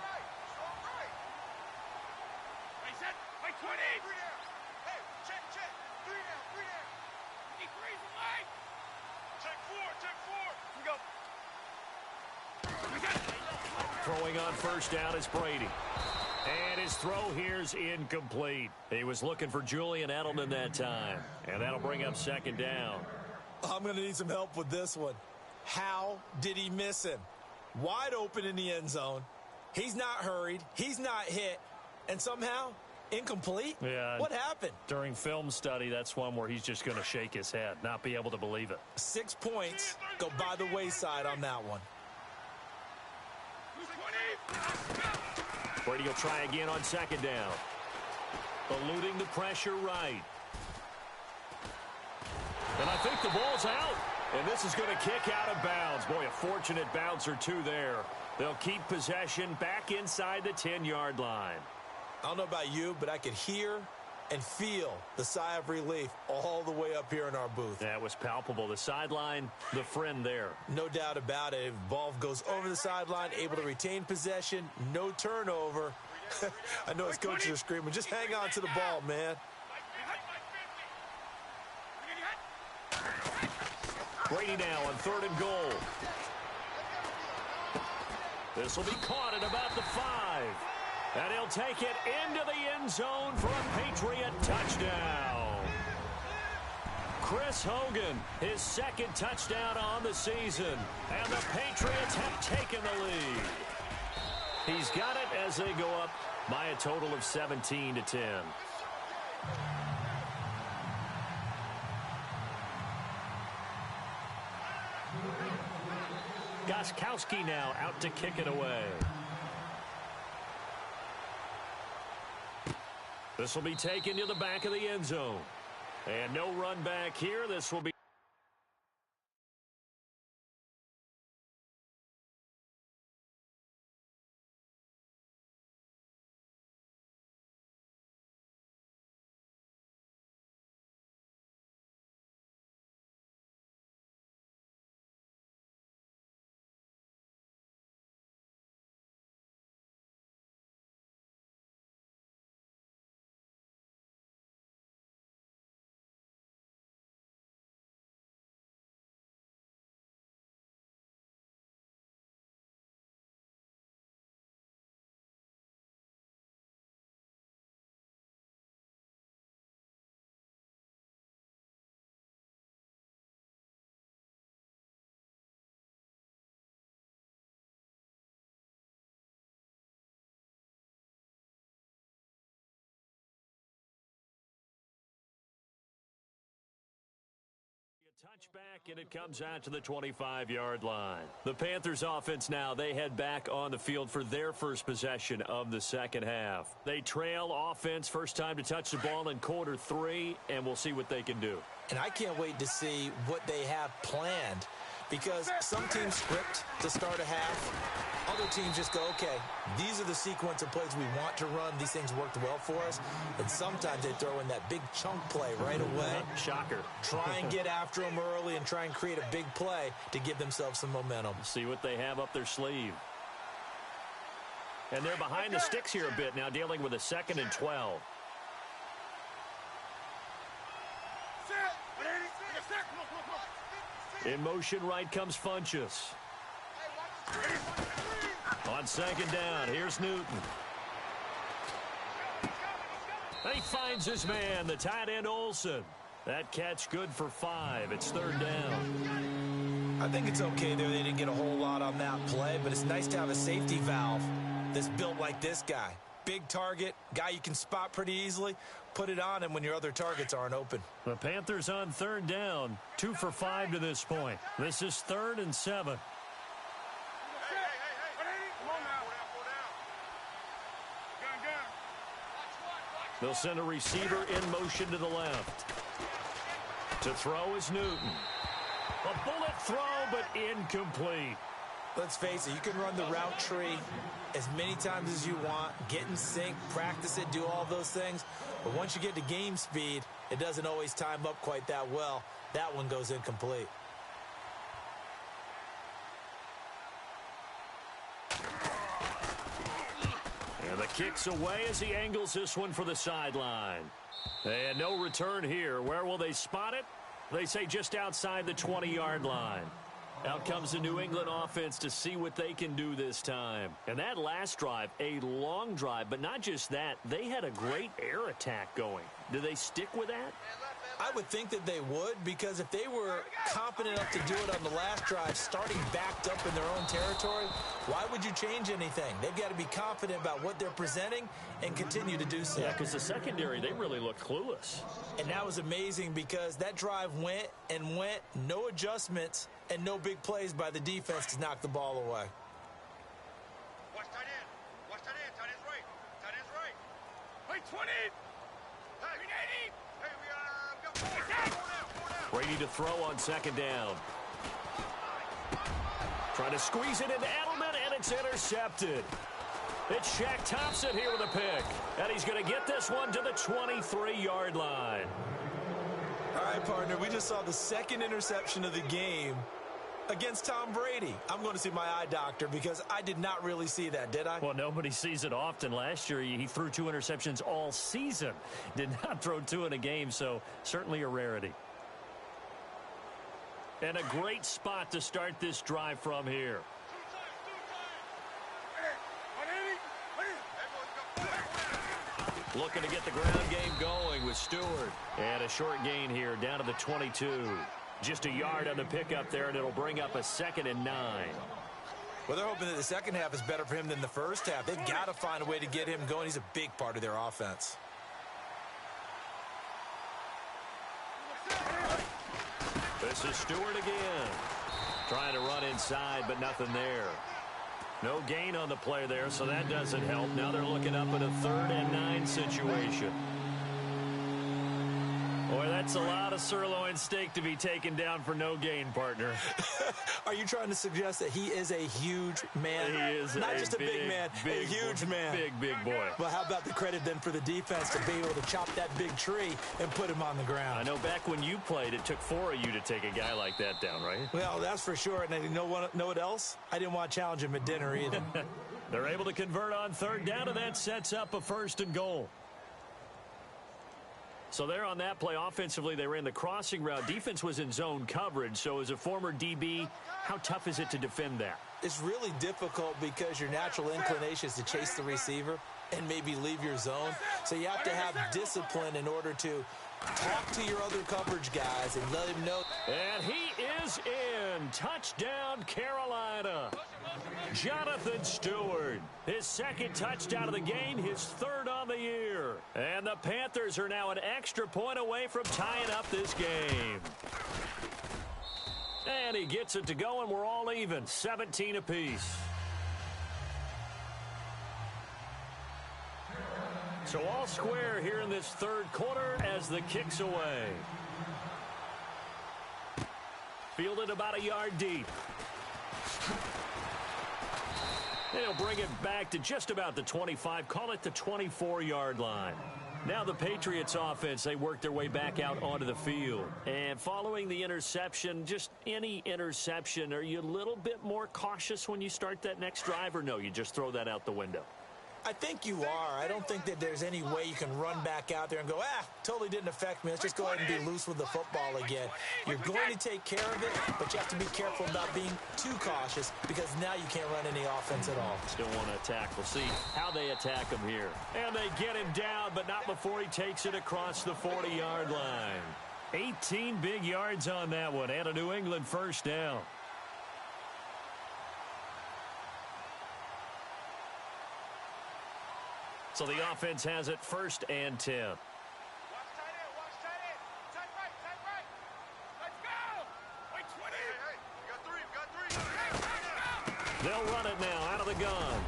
Speaker 2: Throwing on 1st down is Brady. And his throw here's incomplete. He was looking for Julian Edelman that time. And that'll bring up 2nd down.
Speaker 4: I'm going to need some help with this one. How did he miss him? Wide open in the end zone. He's not hurried. He's not hit. And somehow, incomplete?
Speaker 2: Yeah.
Speaker 4: What happened?
Speaker 2: During film study, that's one where he's just going to shake his head, not be able to believe it.
Speaker 4: 6 points go by the wayside on that one.
Speaker 2: Brady will try again on 2nd down. Eluding the pressure right. And I think the ball's out. And this is going to kick out of bounds. Boy, a fortunate bounce or two there. They'll keep possession back inside the 10-yard line.
Speaker 4: I don't know about you, but I could hear and feel the sigh of relief all the way up here in our booth.
Speaker 2: That was palpable. The sideline, the friend there.
Speaker 4: No doubt about it. Ball goes over the sideline, able to retain possession, no turnover. I know his coaches are screaming, just hang on to the ball, man.
Speaker 2: Brady now on 3rd and goal. This will be caught at about the 5. And he'll take it into the end zone for a Patriot touchdown. Chris Hogan, his 2nd touchdown on the season. And the Patriots have taken the lead. He's got it as they go up by a total of 17-10. Gostkowski now out to kick it away. This will be taken to the back of the end zone. And no run back here. This will be touchback, and it comes out to the 25-yard line. The Panthers offense now, they head back on the field for their first possession of the second half. They trail offense, first time to touch the ball in quarter 3, and we'll see what they can do.
Speaker 4: And I can't wait to see what they have planned, because some teams script to start a half. Other teams just go, okay, these are the sequence of plays we want to run. These things worked well for us. And sometimes they throw in that big chunk play right away.
Speaker 2: Shocker.
Speaker 4: Try and get after them early and try and create a big play to give themselves some momentum.
Speaker 2: See what they have up their sleeve. And they're behind the sticks here a bit now, dealing with a 2nd and 12. In motion right comes Funchess. On 2nd down, here's Newton. He finds his man, the tight end Olsen. That catch good for 5. It's 3rd down.
Speaker 4: I think it's okay there. They didn't get a whole lot on that play, but it's nice to have a safety valve that's built like this guy. Big target, guy you can spot pretty easily. Put it on him when your other targets aren't open.
Speaker 2: The Panthers on 3rd down, 2 for 5 to this point. This is 3rd and 7. They'll send a receiver in motion to the left. To throw is Newton. A bullet throw, but incomplete.
Speaker 4: Let's face it, you can run the route tree as many times as you want, get in sync, practice it, do all those things. But once you get to game speed, it doesn't always time up quite that well. That one goes incomplete.
Speaker 2: And the kick's away as he angles this one for the sideline. And no return here. Where will they spot it? They say just outside the 20-yard line. Out comes the New England offense to see what they can do this time. And that last drive, a long drive, but not just that. They had a great air attack going. Do they stick with that?
Speaker 4: I would think that they would, because if they were confident enough to do it on the last drive, starting backed up in their own territory, why would you change anything? They've got to be confident about what they're presenting and continue to do so.
Speaker 2: Yeah, because the secondary, they really looked clueless.
Speaker 4: And that was amazing, because that drive went and went, no adjustments, and no big plays by the defense to knock the ball away.
Speaker 3: Watch tight end. Watch tight end. Tight end's right. Tight end's right. Wait, 20. Hey, we need. Hey, we got 4 down.
Speaker 2: Brady to throw on 2nd down. Trying to squeeze it into Edelman, and it's intercepted. It's Shaq Thompson here with a pick. And he's going to get this one to the 23-yard line.
Speaker 4: All right, partner, we just saw the 2nd interception of the game against Tom Brady. I'm going to see my eye doctor, because I did not really see that, did I?
Speaker 2: Well, nobody sees it often. Last year, he threw 2 interceptions all season. Did not throw 2 in a game, so certainly a rarity. And a great spot to start this drive from here. Looking to get the ground game going with Stewart. And a short gain here down to the 22. Just a yard on the pickup there, and it'll bring up a 2nd and 9.
Speaker 4: Well, they're hoping that the second half is better for him than the first half. They've got to find a way to get him going. He's a big part of their offense.
Speaker 2: This is Stewart again. Trying to run inside, but nothing there. No gain on the play there, so that doesn't help. Now they're looking up at a 3rd and 9 situation. Boy, that's a lot of sirloin steak to be taken down for no gain, partner.
Speaker 4: Are you trying to suggest that he is a huge man?
Speaker 2: He is
Speaker 4: not just a big man, a huge man.
Speaker 2: Big boy.
Speaker 4: Well, how about the credit then for the defense to be able to chop that big tree and put him on the ground?
Speaker 2: I know back when you played, it took 4 of you to take a guy like that down, right?
Speaker 4: Well, that's for sure. And you know what else? I didn't want to challenge him at dinner either.
Speaker 2: They're able to convert on 3rd down, and that sets up a 1st and goal. So there on that play, offensively, they ran the crossing route. Defense was in zone coverage. So as a former DB, how tough is it to defend that?
Speaker 4: It's really difficult because your natural inclination is to chase the receiver and maybe leave your zone. So you have to have discipline in order to talk to your other coverage guys and let him know.
Speaker 2: And he is in. Touchdown, Carolina. Jonathan Stewart, his 2nd touchdown of the game, his 3rd on the year. And the Panthers are now an extra point away from tying up this game. And he gets it to go, and we're all even, 17 apiece. So all square here in this 3rd quarter as the kick's away. Fielded about a yard deep. They'll bring it back to just about the 25, call it the 24-yard line. Now the Patriots offense, they work their way back out onto the field. And following the interception, just any interception, are you a little bit more cautious when you start that next drive, or no, you just throw that out the window?
Speaker 4: I think you are. I don't think that there's any way you can run back out there and go, totally didn't affect me. Let's just go ahead and be loose with the football again. You're going to take care of it, but you have to be careful about being too cautious because now you can't run any offense at all.
Speaker 2: Still want to attack. We'll see how they attack him here. And they get him down, but not before he takes it across the 40-yard line. 18 big yards on that one, and a New England 1st down. So the offense has it 1st and 10.
Speaker 3: Watch tight end. Tight right. Let's go. Wait, 20. Hey, we got 3.
Speaker 2: They'll run it now out of the gun.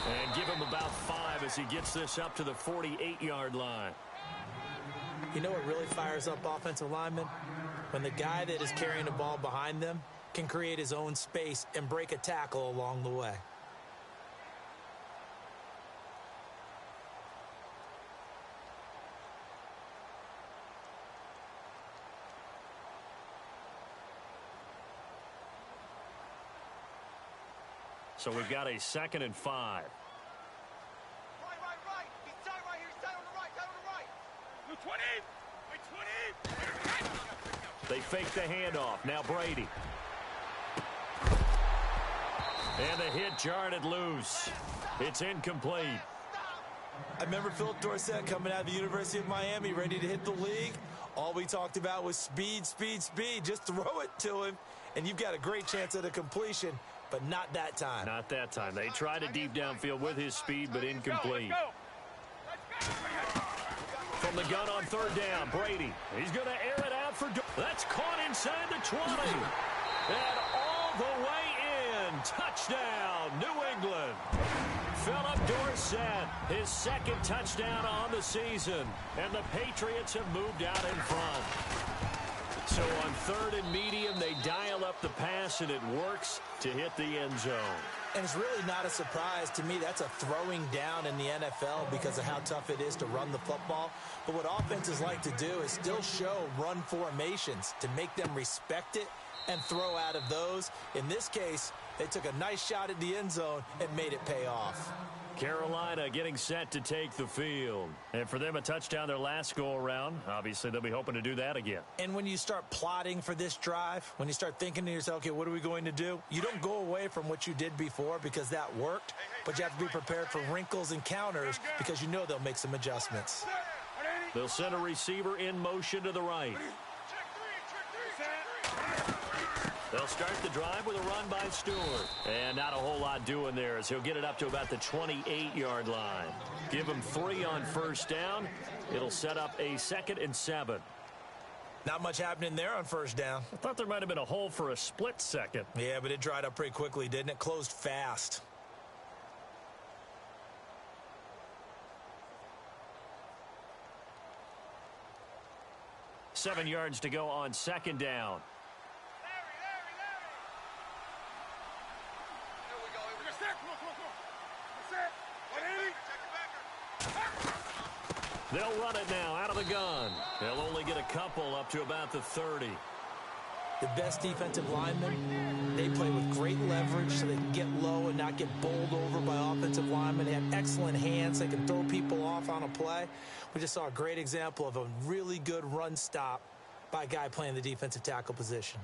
Speaker 2: And give him about 5 as he gets this up to the 48-yard line.
Speaker 4: You know what really fires up offensive linemen? When the guy that is carrying the ball behind them can create his own space and break a tackle along the way.
Speaker 2: So we've got a 2nd and 5.
Speaker 3: Right. He's tight right here. He's tight on the right. Blue 20. Wait, 20.
Speaker 2: They fake the handoff. Now Brady. And the hit jarred it loose. It's incomplete.
Speaker 4: I remember Philip Dorsett coming out of the University of Miami ready to hit the league. All we talked about was speed. Just throw it to him, and you've got a great chance at a completion. But not that time.
Speaker 2: Not that time. They tried it deep downfield with his speed, but incomplete. From the gun on 3rd down, Brady. He's going to air it out for... That's caught inside the 20. And all the way in. Touchdown, New England. Philip Dorsett, his 2nd touchdown on the season. And the Patriots have moved out in front. So on 3rd and medium, they dial up the pass, and it works to hit the end zone.
Speaker 4: And it's really not a surprise to me. That's a throwing down in the NFL because of how tough it is to run the football. But what offenses like to do is still show run formations to make them respect it and throw out of those. In this case, they took a nice shot at the end zone and made it pay off.
Speaker 2: Carolina getting set to take the field. And for them, a touchdown their last go-around. Obviously, they'll be hoping to do that again.
Speaker 4: And when you start plotting for this drive, when you start thinking to yourself, okay, what are we going to do? You don't go away from what you did before because that worked, but you have to be prepared for wrinkles and counters because you know they'll make some adjustments.
Speaker 2: They'll send a receiver in motion to the right. They'll start the drive with a run by Stewart. And not a whole lot doing there as he'll get it up to about the 28-yard line. Give him 3 on first down. It'll set up a 2nd and 7.
Speaker 4: Not much happening there on first down.
Speaker 2: I thought there might have been a hole for a split second.
Speaker 4: Yeah, but it dried up pretty quickly, didn't it? Closed fast.
Speaker 2: Seven yards to go on second down. They'll run it now out of the gun. They'll only get a couple up to about the 30.
Speaker 4: The best defensive linemen, they play with great leverage so they can get low and not get bowled over by offensive linemen. They have excellent hands. They can throw people off on a play. We just saw a great example of a really good run stop by a guy playing the defensive tackle position.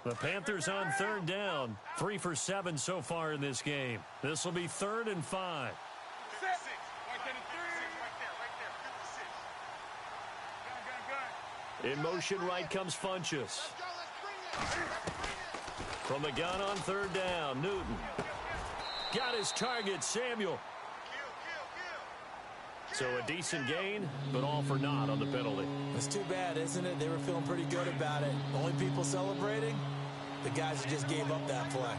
Speaker 2: The Panthers on third down. 3 for 7 so far in this game. This will be 3rd and 5. In motion right comes Funchess. From the gun on third down, Newton. Got his target, Samuel. So a decent gain, but all for naught on the penalty.
Speaker 4: It's too bad, isn't it? They were feeling pretty good about it. Only people celebrating? The guys who just gave up that play.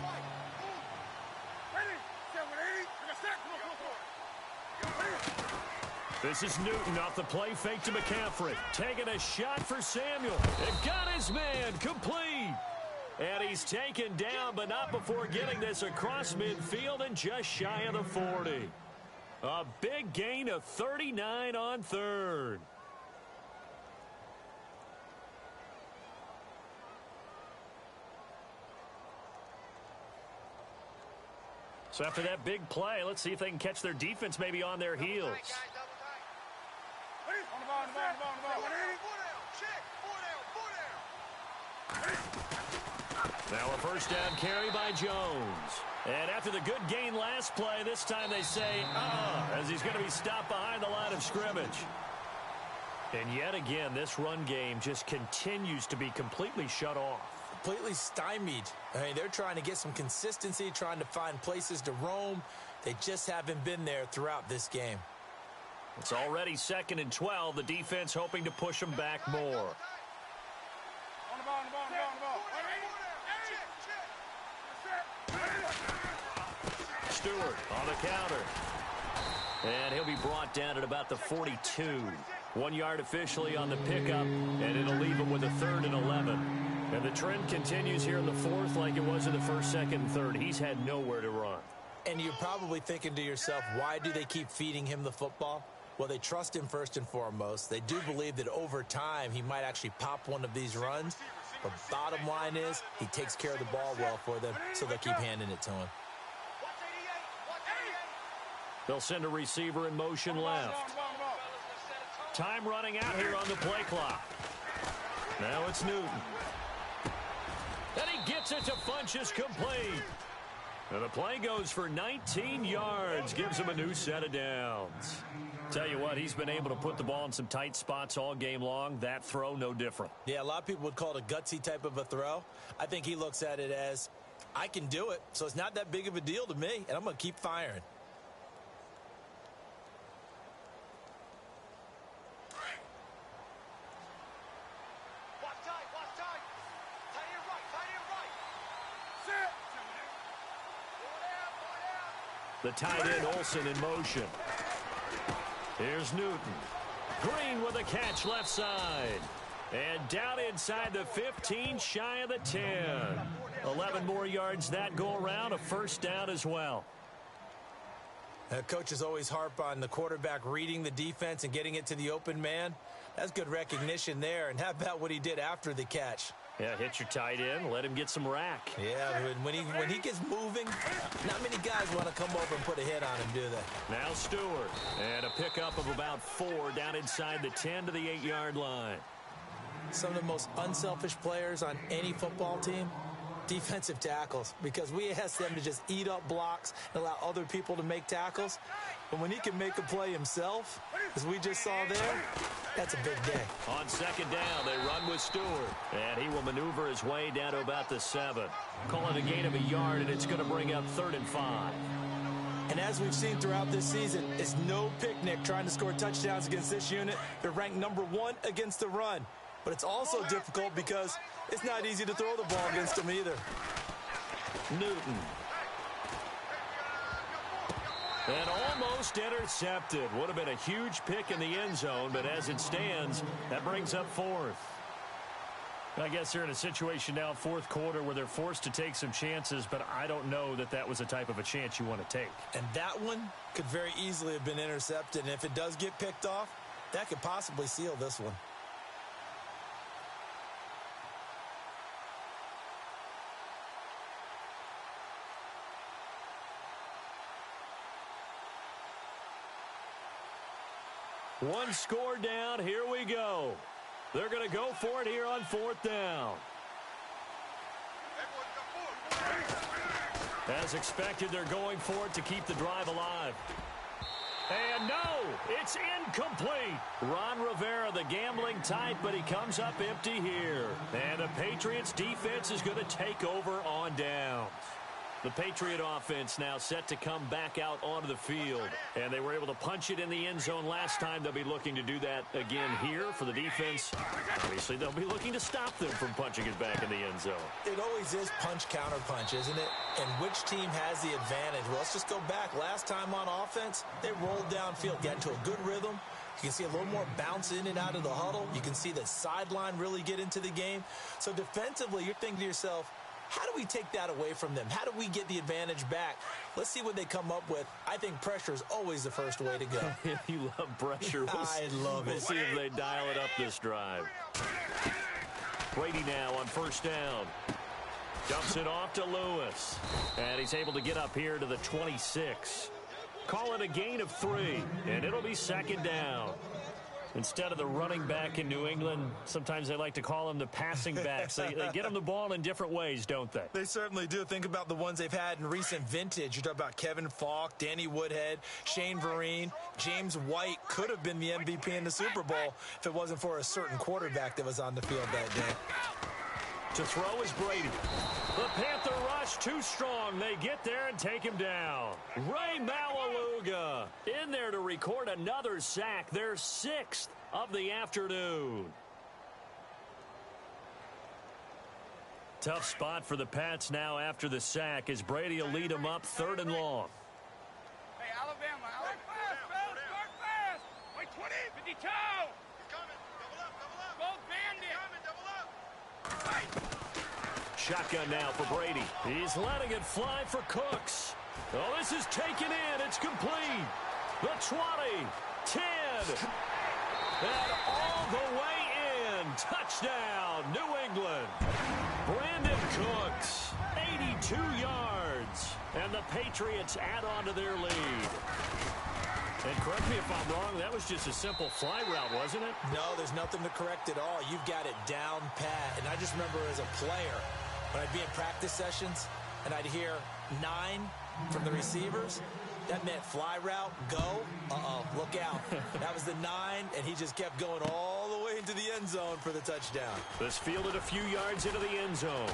Speaker 2: This is Newton off the play fake to McCaffrey. Taking a shot for Samuel. It got his man complete. And he's taken down, but not before getting this across midfield and just shy of the 40. A big gain of 39 on third. So after that big play, let's see if they can catch their defense maybe on their heels. Now a first down carry by Jones. And after the good gain last play, this time they say, as he's going to be stopped behind the line of scrimmage. And yet again, this run game just continues to be completely shut off.
Speaker 4: Completely stymied. I mean, they're trying to get some consistency, trying to find places to roam. They just haven't been there throughout this game.
Speaker 2: It's already 2nd and 12. The defense hoping to push them back more. Stewart on the counter. And he'll be brought down at about the 42. 1 yard officially on the pickup, and it'll leave him with a 3rd and 11. And the trend continues here in the 4th like it was in the 1st, 2nd, and 3rd. He's had nowhere to run.
Speaker 4: And you're probably thinking to yourself, why do they keep feeding him the football? Well, they trust him first and foremost. They do believe that over time he might actually pop one of these runs. But bottom line is he takes care of the ball well for them, so they'll keep handing it to him.
Speaker 2: They'll send a receiver in motion left. Time running out here on the play clock. Now it's Newton. And he gets it to Funchess complete. And the play goes for 19 yards. Gives him a new set of downs. Tell you what, he's been able to put the ball in some tight spots all game long. That throw, no different.
Speaker 4: Yeah, a lot of people would call it a gutsy type of a throw. I think he looks at it as, I can do it, so it's not that big of a deal to me, and I'm going to keep firing.
Speaker 2: The tight end Olsen in motion. Here's Newton. Green with a catch left side. And down inside the 15, shy of the 10. 11 more yards that go around, a first down as well.
Speaker 4: Coaches always harp on the quarterback reading the defense and getting it to the open man. That's good recognition there. And how about what he did after the catch?
Speaker 2: Yeah, hit your tight end, let him get some rack.
Speaker 4: Yeah, when he gets moving, not many guys want to come over and put a hit on him, do they?
Speaker 2: Now Stewart, and a pickup of about 4 down inside the 10 to the 8-yard line.
Speaker 4: Some of the most unselfish players on any football team, defensive tackles, because we ask them to just eat up blocks and allow other people to make tackles. But when he can make a play himself, as we just saw there, that's a big day.
Speaker 2: On second down, they run with Stewart. And he will maneuver his way down to about the 7. Call it a gain of a yard, and it's going to bring up 3rd and 5.
Speaker 4: And as we've seen throughout this season, it's no picnic trying to score touchdowns against this unit. They're ranked number 1 against the run. But it's also difficult because it's not easy to throw the ball against them either.
Speaker 2: Newton. And almost intercepted. Would have been a huge pick in the end zone, but as it stands, that brings up 4th. I guess they're in a situation now, 4th quarter, where they're forced to take some chances, but I don't know that that was the type of a chance you want to take.
Speaker 4: And that one could very easily have been intercepted. And if it does get picked off, that could possibly seal this one.
Speaker 2: One score down. Here we go. They're going to go for it here on 4th down. As expected, they're going for it to keep the drive alive. And no, it's incomplete. Ron Rivera, the gambling type, but he comes up empty here. And the Patriots defense is going to take over on downs. The Patriot offense now set to come back out onto the field. And they were able to punch it in the end zone last time. They'll be looking to do that again here for the defense. Obviously, they'll be looking to stop them from punching it back in the end zone.
Speaker 4: It always is punch-counter-punch, isn't it? And which team has the advantage? Well, let's just go back. Last time on offense, they rolled downfield, got into a good rhythm. You can see a little more bounce in and out of the huddle. You can see the sideline really get into the game. So defensively, you're thinking to yourself, how do we take that away from them? How do we get the advantage back? Let's see what they come up with. I think pressure is always the first way to go.
Speaker 2: You love pressure.
Speaker 4: I love it.
Speaker 2: We'll see if they dial it up this drive. Brady now on 1st down. Dumps it off to Lewis. And he's able to get up here to the 26. Call it a gain of 3, and it'll be 2nd down. Instead of the running back in New England, sometimes they like to call them the passing backs. They get them the ball in different ways, don't they?
Speaker 4: They certainly do. Think about the ones they've had in recent vintage. You talk about Kevin Falk, Danny Woodhead, Shane Vereen. James White could have been the MVP in the Super Bowl if it wasn't for a certain quarterback that was on the field that day.
Speaker 2: To throw is Brady. The Panther rush too strong. They get there and take him down. Ray Malaluga in there to record another sack. Their 6th of the afternoon. Tough spot for the Pats now after the sack as Brady will lead them up 3rd and long.
Speaker 3: Hey, Alabama, start fast. Wait, 20, 52. He's coming. Double up. Both bandit. Coming, double up.
Speaker 2: Shotgun now for Brady. He's letting it fly for Cooks. Oh, this is taken in. It's complete. The 20, 10, and all the way in. Touchdown, New England. Brandon Cooks, 82 yards. And the Patriots add on to their lead. And correct me if I'm wrong, that was just a simple fly route, wasn't it?
Speaker 4: No, there's nothing to correct at all. You've got it down pat. And I just remember as a player, when I'd be in practice sessions and I'd hear 9 from the receivers, that meant fly route, go, look out. That was the 9, and he just kept going all the way into the end zone for the touchdown.
Speaker 2: This fielded a few yards into the end zone.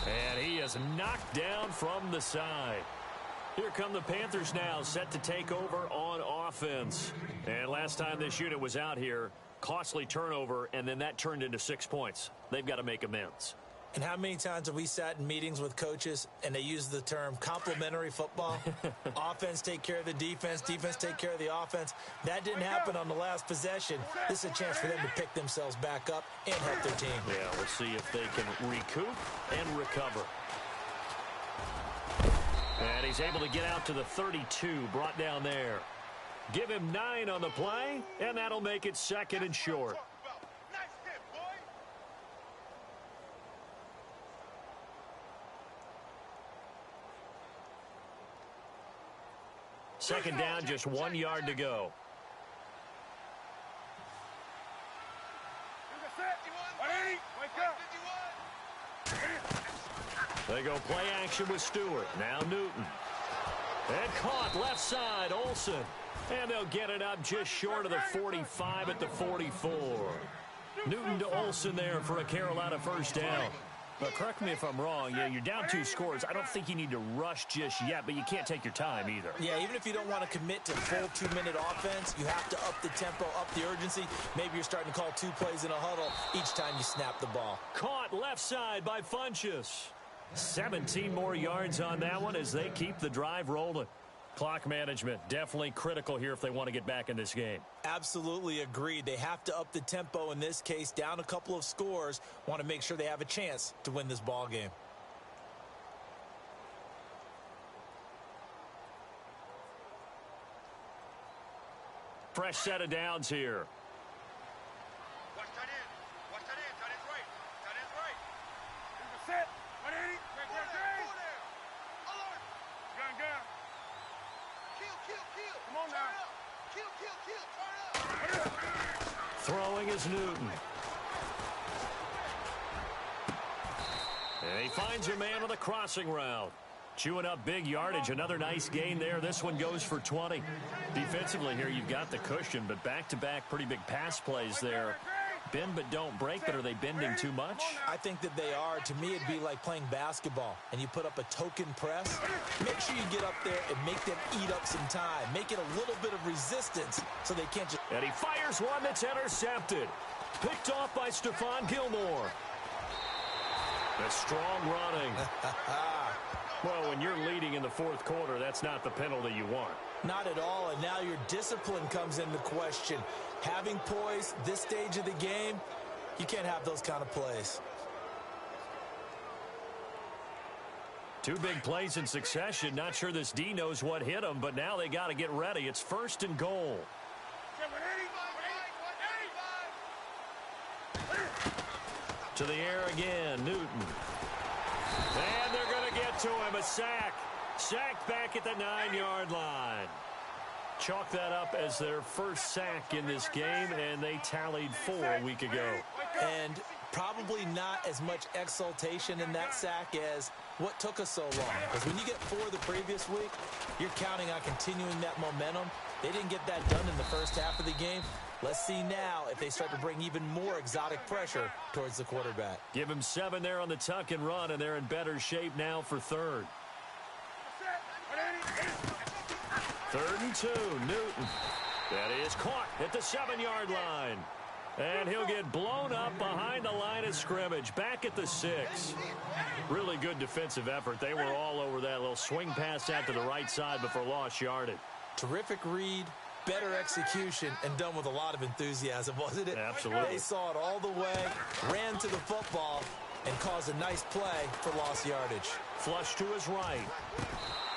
Speaker 2: And he is knocked down from the side. Here come the Panthers now, set to take over on offense. And last time this unit was out here, costly turnover, and then that turned into 6 points. They've got to make amends.
Speaker 4: And how many times have we sat in meetings with coaches and they use the term complementary football? Offense take care of the defense, defense take care of the offense. That didn't happen on the last possession. This is a chance for them to pick themselves back up and help their team.
Speaker 2: Yeah, we'll see if they can recoup and recover. And he's able to get out to the 32, brought down there. Give him 9 on the play, and that'll make it 2nd and short. Second down, just 1 yard to go.
Speaker 3: Wake up.
Speaker 2: They go play action with Stewart. Now Newton. And caught left side, Olsen. And they'll get it up just short of the 45 at the 44. Newton to Olsen there for a Carolina first down. But correct me if I'm wrong. Yeah, you're down 2 scores. I don't think you need to rush just yet, but you can't take your time either.
Speaker 4: Yeah, even if you don't want to commit to full 2-minute offense, you have to up the tempo, up the urgency. Maybe you're starting to call 2 plays in a huddle each time you snap the ball.
Speaker 2: Caught left side by Funchess. 17 more yards on that one as they keep the drive rolling. Clock management definitely critical here if they want to get back in this game.
Speaker 4: Absolutely agreed. They have to up the tempo in this case, down a couple of scores. Want to make sure they have a chance to win this ball game.
Speaker 2: Fresh set of downs here.
Speaker 3: Watch tight end. Watch tight end. Tight end's right. Tight end's right.
Speaker 5: Here's the set. 180.
Speaker 3: Go there. Alert.
Speaker 5: Gun.
Speaker 3: Kill.
Speaker 5: Come on now.
Speaker 3: Kill. Turn up.
Speaker 2: Throwing is Newton. And he finds a man on the crossing route. Chewing up big yardage. Another nice gain there. This one goes for 20. Defensively here, you've got the cushion, but back-to-back pretty big pass plays there. Bend but don't break, but are they bending too much?
Speaker 4: I think that they are. To me, it'd be like playing basketball, and you put up a token press. Make sure you get up there and make them eat up some time. Make it a little bit of resistance so they can't just...
Speaker 2: And he fires one that's intercepted. Picked off by Stephon Gilmore. The strong running. Well, when you're leading in the fourth quarter, that's not the penalty you want.
Speaker 4: Not at all, and now your discipline comes into question. Having poise this stage of the game, you can't have those kind of plays.
Speaker 2: 2 big plays in succession. Not sure this D knows what hit him, but now they got to get ready. It's 1st and goal. To the air again, Newton. And they're going to get to him, a sack. Sacked back at the 9-yard line. Chalk that up as their first sack in this game, and they tallied 4 a week ago.
Speaker 4: And probably not as much exultation in that sack as what took us so long. Because when you get 4 the previous week, you're counting on continuing that momentum. They didn't get that done in the first half of the game. Let's see now if they start to bring even more exotic pressure towards the quarterback.
Speaker 2: Give him 7 there on the tuck and run, and they're in better shape now for 3rd. 3rd and 2, Newton. That is caught at the 7-yard line. And he'll get blown up behind the line of scrimmage, back at the 6. Really good defensive effort. They were all over that little swing pass out to the right side before lost yardage.
Speaker 4: Terrific read, better execution, and done with a lot of enthusiasm, wasn't it?
Speaker 2: Absolutely.
Speaker 4: They saw it all the way, ran to the football, and caused a nice play for lost yardage.
Speaker 2: Flush to his right.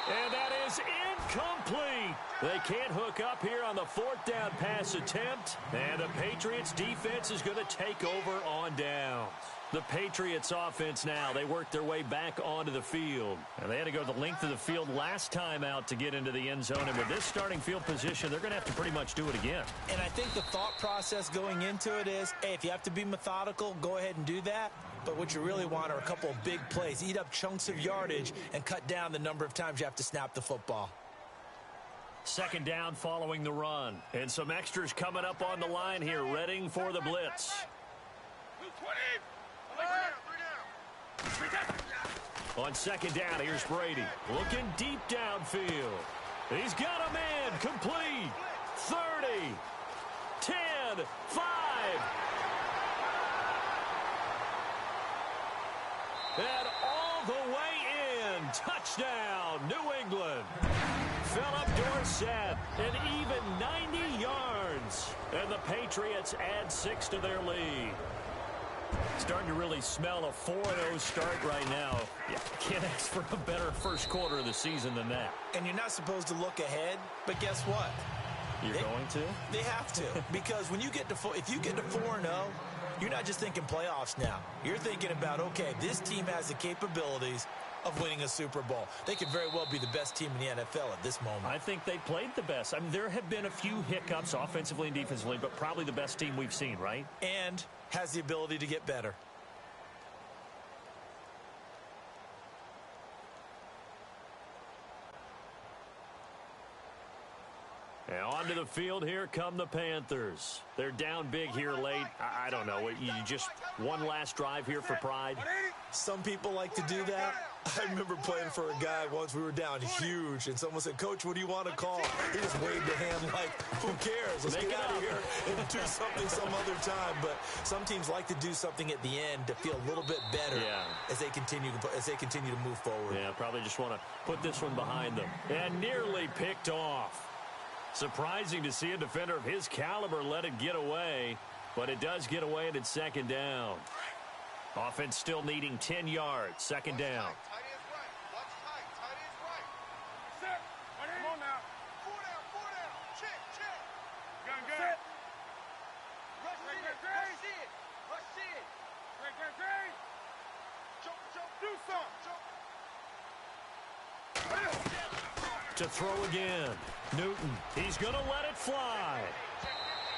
Speaker 2: And that is incomplete. They can't hook up here on the 4th down pass attempt. And the Patriots defense is going to take over on downs. The Patriots offense now, they worked their way back onto the field. And they had to go the length of the field last time out to get into the end zone. And with this starting field position, they're going to have to pretty much do it again.
Speaker 4: And I think the thought process going into it is, hey, if you have to be methodical, go ahead and do that. But what you really want are a couple of big plays. Eat up chunks of yardage and cut down the number of times you have to snap the football.
Speaker 2: 2nd down following the run. And some extras coming up on the line here, readying for the blitz. On 2nd down, here's Brady. Looking deep downfield. He's got a man. Complete. 30. 10. 5. And all the way in. Touchdown, New England. Philip Dorsett, an even 90 yards. And the Patriots add 6 to their lead. Starting to really smell a 4-0 start right now. Yeah, can't ask for a better first quarter of the season than that.
Speaker 4: And you're not supposed to look ahead, but guess what?
Speaker 2: You're going to?
Speaker 4: They have to. Because when you get to if you get to 4-0, you're not just thinking playoffs now. You're thinking about, okay, this team has the capabilities of winning a Super Bowl. They could very well be the best team in the NFL at this moment.
Speaker 2: I think they played the best. I mean, there have been a few hiccups offensively and defensively, but probably the best team we've seen, right?
Speaker 4: And has the ability to get better.
Speaker 2: And onto the field, here come the Panthers. They're down big here late. I don't know. You just one last drive here for pride?
Speaker 4: Some people like to do that. I remember playing for a guy once. We were down huge, and someone said, "Coach, what do you want to call?" He just waved a hand like, who cares? Let's get out of here and do something some other time. But some teams like to do something at the end to feel a little bit better as they continue to move forward.
Speaker 2: Yeah, probably just want to put this one behind them. And nearly picked off. Surprising to see a defender of his caliber let it get away, but it does get away and it's second down. Offense still needing 10 yards. Second down.
Speaker 3: Tight is right. Watch tight. Tight is right.
Speaker 5: Set. Come on now.
Speaker 3: Four down. Check.
Speaker 5: Gun, gun.
Speaker 3: Rush in. Rush in.
Speaker 5: Great.
Speaker 3: Jump.
Speaker 5: Do something.
Speaker 2: To throw again. Newton. He's going to let it fly.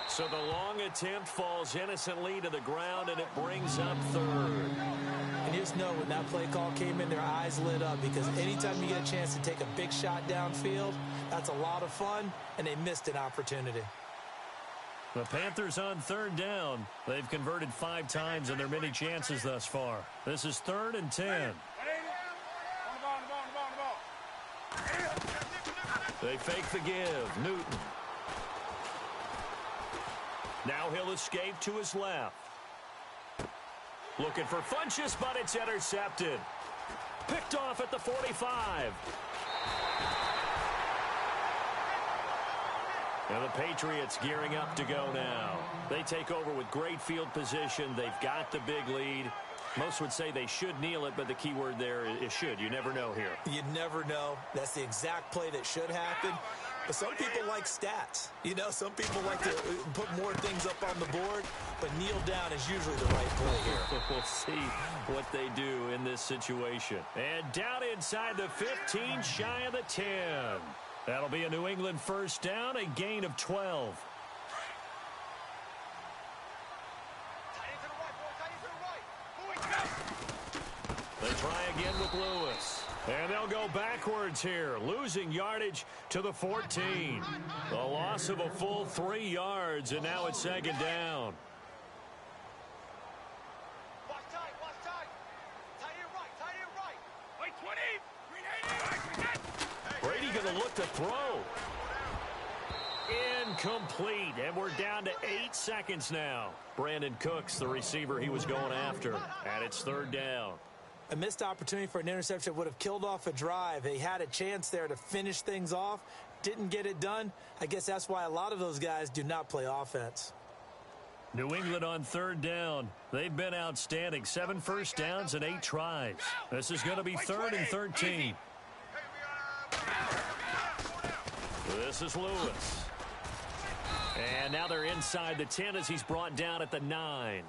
Speaker 2: So the long attempt falls innocently to the ground, and it brings up third.
Speaker 4: And you just know when that play call came in, their eyes lit up, because anytime you get a chance to take a big shot downfield, that's a lot of fun, and they missed an opportunity.
Speaker 2: The Panthers on third down. They've converted 5 times in their many chances thus far. This is 3rd and 10.
Speaker 5: On the ball.
Speaker 2: They fake the give. Newton. Now he'll escape to his left. Looking for Funchess, but it's intercepted. Picked off at the 45. And the Patriots gearing up to go now. They take over with great field position. They've got the big lead. Most would say they should kneel it, but the key word there is should. You never know here.
Speaker 4: You never know. That's the exact play that should happen. But some people like stats. You know, some people like to put more things up on the board, but kneel down is usually the right play here.
Speaker 2: We'll see what they do in this situation. And down inside the 15, shy of the 10. That'll be a New England first down, a gain of 12. They try again with Lewis. And they'll go backwards here, losing yardage to the 14. A loss of a full 3 yards, and now it's second down.
Speaker 3: Watch tight. Tight end right.
Speaker 5: Wait, 20.
Speaker 2: Brady going to look to throw. Incomplete, and we're down to 8 seconds now. Brandon Cooks, the receiver he was going after, and it's third down.
Speaker 4: A missed opportunity for an interception would have killed off a drive. They had a chance there to finish things off. Didn't get it done. I guess that's why a lot of those guys do not play offense.
Speaker 2: New England on third down. They've been outstanding. 7 first downs and 8 tries. This is going to be 3rd and 13. This is Lewis. And now they're inside the 10 as he's brought down at the 9.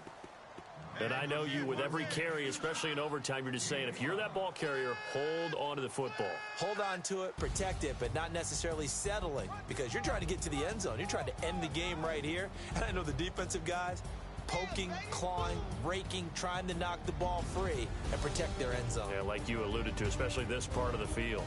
Speaker 2: And I know you, with every carry, especially in overtime, you're just saying, if you're that ball carrier, hold on to the football.
Speaker 4: Hold on to it, protect it, but not necessarily settling, because you're trying to get to the end zone. You're trying to end the game right here. And I know the defensive guys poking, clawing, raking, trying to knock the ball free and protect their end zone.
Speaker 2: Yeah, like you alluded to, especially this part of the field.